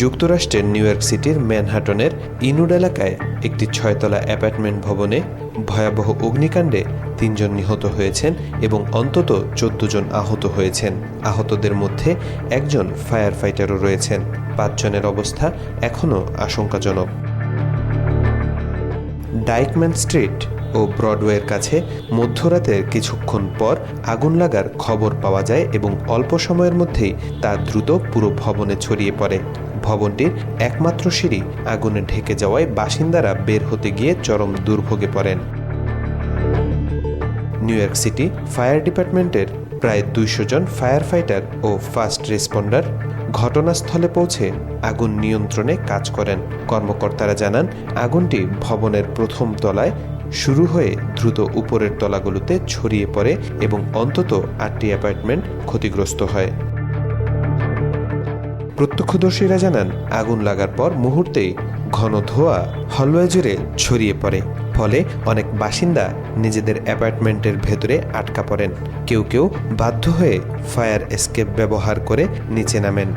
যুক্তরাষ্ট্রের new York সিটির ম্যানহাটনের ইনউড এলাকায় একটি 6তলা অ্যাপার্টমেন্ট ভবনে ভয়াবহ অগ্নিকাণ্ডে 3 জন নিহত হয়েছেন এবং অন্তত 14 জন আহত হয়েছেন। আহতদের মধ্যে একজন ফায়ার ফাইটারও রয়েছেন। 5 জনের অবস্থা এখনও আশঙ্কাজনক। ডাইকম্যান স্ট্রিট ও ব্রডওয়ের কাছে মধ্যরাতের কিছুক্ষণ পর আগুন লাগার খবর পাওয়া যায় এবং অল্প সময়ের মধ্যেই তা দ্রুত পুরো ভবনে ছড়িয়ে পড়ে। ভবনটির একমাত্র সিঁড়ি আগুনে ঢেকে যাওয়ায় বাসিন্দারা বের হতে গিয়ে চরম দুর্ভোগে পড়েন। নিউ ইয়র্ক সিটি ফায়ার ডিপার্টমেন্টের প্রায় 200 জন ফায়ার ফাইটার ও ফার্স্ট রেসপন্ডার ঘটনাস্থলে পৌঁছে আগুন নিয়ন্ত্রণে কাজ করেন। কর্মকর্তারা জানান, আগুনটি ভবনের প্রথম তলায় শুরু হয়ে দ্রুত উপরের তলাগুলোতে ছড়িয়ে পড়ে এবং অন্তত 8টি অ্যাপার্টমেন্ট ক্ষতিগ্রস্ত হয়। প্রত্যক্ষদর্শীরা জানান, আগুন লাগার পর মুহূর্তেই ঘন ধোঁয়া হলওয়ে জুড়ে ছড়িয়ে পড়ে। ফলে অনেক বাসিন্দা নিজেদের অ্যাপার্টমেন্টের ভেতরে আটকা পড়েন। কেউ কেউ বাধ্য হয়ে ফায়ার এসকেপ ব্যবহার করে নিচে নামেন।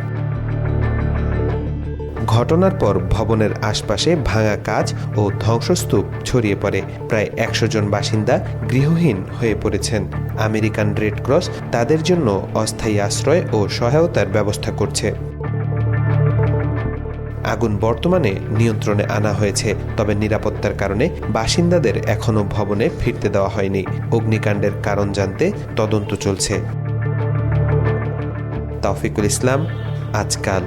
ঘটনার পর ভবনের আশপাশে ভাঙা কাচ ও ধ্বংসস্তূপ ছড়িয়ে পড়ে। প্রায় 100 জন বাসিন্দা গৃহহীন হয়ে পড়েছেন। আমেরিকান রেড ক্রস তাদের জন্য অস্থায়ী আশ্রয় ও সহায়তার ব্যবস্থা করছে। আগুন বর্তমানে নিয়ন্ত্রণে আনা হয়েছে, তবে নিরাপত্তার কারণে বাসিন্দাদের এখনও ভবনে ফিরতে দেওয়া হয়নি। অগ্নিকাণ্ডের কারণ জানতে তদন্ত চলছে। তাওফিকুল ইসলাম, আজকাল।